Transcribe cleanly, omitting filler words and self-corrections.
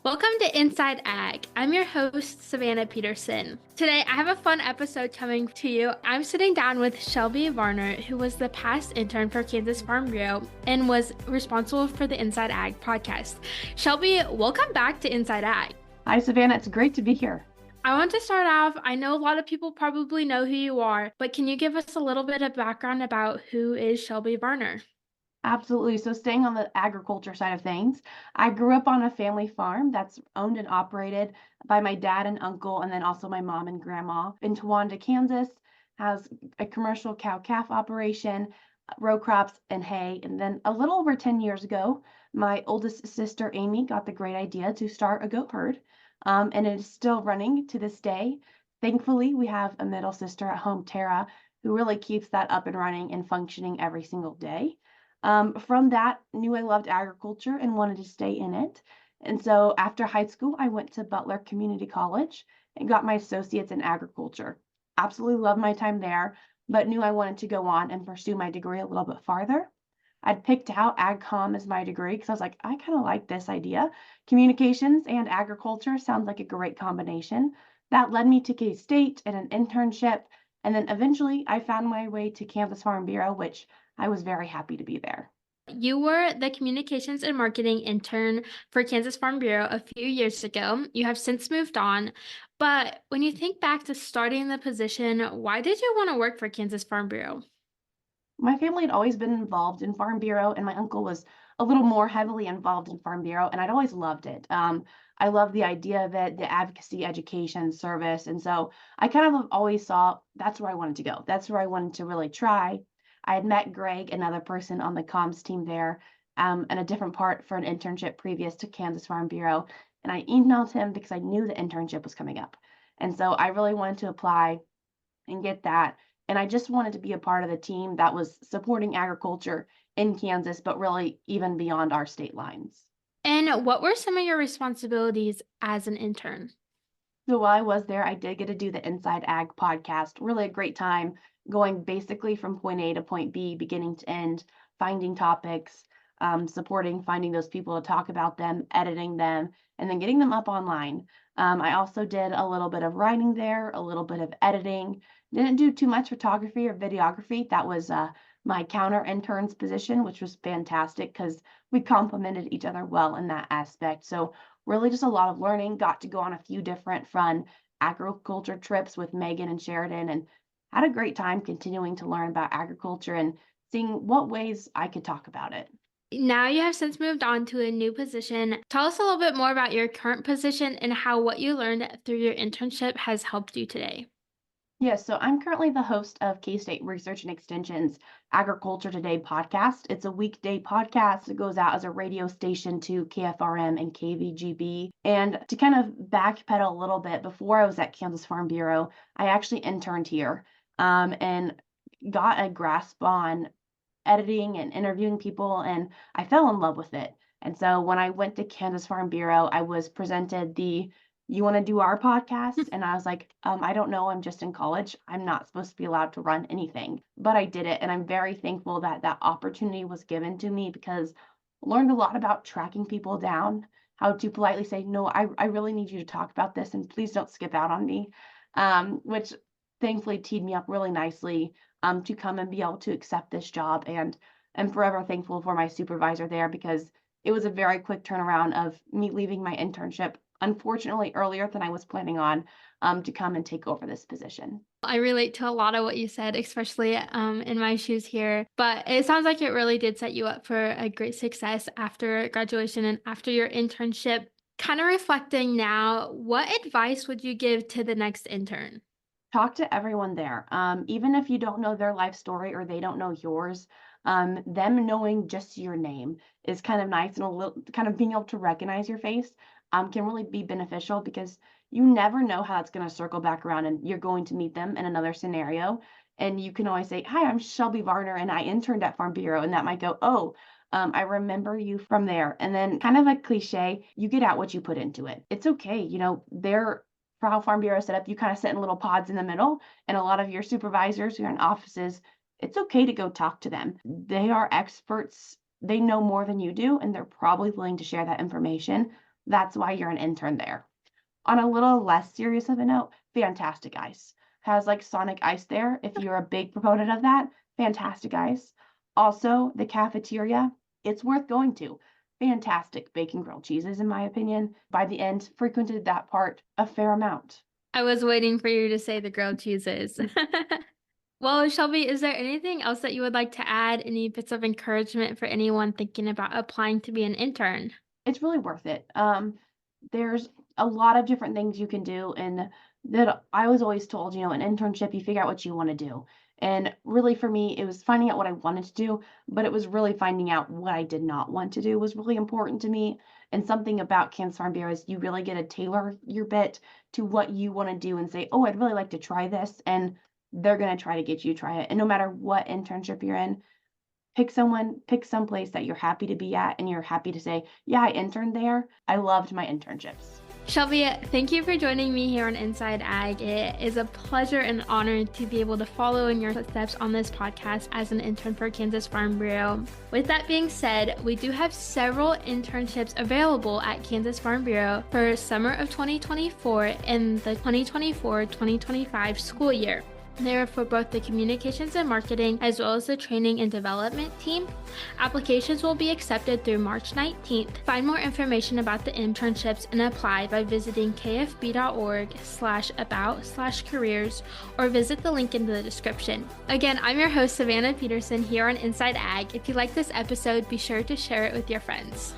Welcome to Inside Ag. I'm your host, Savannah Peterson. Today, I have a fun episode coming to you. I'm sitting down with Shelby Varner, who was the past intern for Kansas Farm Bureau and was responsible for the Inside Ag podcast. Shelby, welcome back to Inside Ag. Hi, Savannah. It's great to be here. I want to start off. I know a lot of people probably know who you are, but can you give us a little bit of background about who is Shelby Varner? Absolutely. So staying on the agriculture side of things, I grew up on a family farm that's owned and operated by my dad and uncle, and then also my mom and grandma in Towanda, Kansas, has a commercial cow-calf operation, row crops and hay. And then a little over 10 years ago, my oldest sister, Amy, got the great idea to start a goat herd, and it is still running to this day. Thankfully, we have a middle sister at home, Tara, who really keeps that up and running and functioning every single day. From that, knew I loved agriculture and wanted to stay in it. And so after high school, I went to Butler Community College and got my associates in agriculture. Absolutely loved my time there, but knew I wanted to go on and pursue my degree a little bit farther. I'd picked out AgCom as my degree because I was like, I kind of like this idea. Communications and agriculture sounds like a great combination. That led me to K-State and an internship. And then eventually I found my way to Kansas Farm Bureau, which I was very happy to be there. You were the communications and marketing intern for Kansas Farm Bureau a few years ago. You have since moved on. But when you think back to starting the position, why did you want to work for Kansas Farm Bureau? My family had always been involved in Farm Bureau, and my uncle was a little more heavily involved in Farm Bureau, and I'd always loved it. I love the idea of it, the advocacy, education, service. And so I kind of always saw that's where I wanted to go. That's where I wanted to really try. I had met Greg, another person on the comms team there, in a different part for an internship previous to Kansas Farm Bureau. And I emailed him because I knew the internship was coming up. And so I really wanted to apply and get that. And I just wanted to be a part of the team that was supporting agriculture in Kansas, but really even beyond our state lines. And what were some of your responsibilities as an intern? So while I was there, I did get to do the Inside Ag podcast. Really a great time going basically from point A to point B, beginning to end, finding topics, supporting, finding those people to talk about them, editing them, and then getting them up online. I also did a little bit of writing there, a little bit of editing. Didn't do too much photography or videography. That was my counter intern's position, which was fantastic because we complemented each other well in that aspect. So really just a lot of learning. Got to go on a few different fun agriculture trips with Megan and Sheridan, and had a great time continuing to learn about agriculture and seeing what ways I could talk about it. Now you have since moved on to a new position. Tell us a little bit more about your current position and how what you learned through your internship has helped you today. Yes, so I'm currently the host of K-State Research and Extension's Agriculture Today podcast. It's a weekday podcast. It goes out as a radio station to KFRM and KVGB. And to kind of backpedal a little bit, before I was at Kansas Farm Bureau, I actually interned here and got a grasp on editing and interviewing people, and I fell in love with it. And so when I went to Kansas Farm Bureau, I was presented the you want to do our podcast? And I was like, I don't know. I'm just in college. I'm not supposed to be allowed to run anything, but I did it. And I'm very thankful that that opportunity was given to me because I learned a lot about tracking people down, how to politely say, no, I really need you to talk about this and please don't skip out on me, which thankfully teed me up really nicely to come and be able to accept this job. And I'm forever thankful for my supervisor there because it was a very quick turnaround of me leaving my internship, unfortunately earlier than I was planning on, to come and take over this position. I relate to a lot of what you said, especially in my shoes here. But it sounds like it really did set you up for a great success after graduation and after your internship. Kind of reflecting now, what advice would you give to the next intern? Talk to everyone there. Even if you don't know their life story or they don't know yours, them knowing just your name is kind of nice, and a little kind of being able to recognize your face can really be beneficial because you never know how it's going to circle back around and you're going to meet them in another scenario. And you can always say, hi, I'm Shelby Varner and I interned at Farm Bureau. And that might go, oh, I remember you from there. And then kind of a cliche, you get out what you put into it. It's okay. They're for how Farm Bureau is set up, you kind of sit in little pods in the middle, and a lot of your supervisors who are in offices, it's okay to go talk to them. They are experts. They know more than you do, and they're probably willing to share that information. That's why you're an intern there. On a little less serious of a note, fantastic ice. Has like Sonic Ice there. If you're a big proponent of that, fantastic ice. Also, the cafeteria, it's worth going to. Fantastic bacon grilled cheeses, in my opinion. By the end, frequented that part a fair amount. I was waiting for you to say the grilled cheeses. Well, Shelby, is there anything else that you would like to add? Any bits of encouragement for anyone thinking about applying to be an intern? It's really worth it. There's a lot of different things you can do, and that I was always told, an internship, you figure out what you want to do. And really for me, it was finding out what I wanted to do, but it was really finding out what I did not want to do was really important to me. And something about Kansas Farm Bureau is you really get to tailor your bit to what you want to do and say, oh, I'd really like to try this. And they're going to try to get you to try it. And no matter what internship you're in, pick someplace that you're happy to be at and you're happy to say, yeah, I interned there. I loved my internships. Shelby, thank you for joining me here on Inside Ag. It is a pleasure and honor to be able to follow in your footsteps on this podcast as an intern for Kansas Farm Bureau. With that being said, we do have several internships available at Kansas Farm Bureau for summer of 2024 and the 2024-2025 school year. They are for both the communications and marketing as well as the training and development team. Applications will be accepted through March 19th. Find more information about the internships and apply by visiting kfb.org/about/careers or visit the link in the description. Again, I'm your host, Savannah Peterson, here on Inside Ag. If you like this episode, be sure to share it with your friends.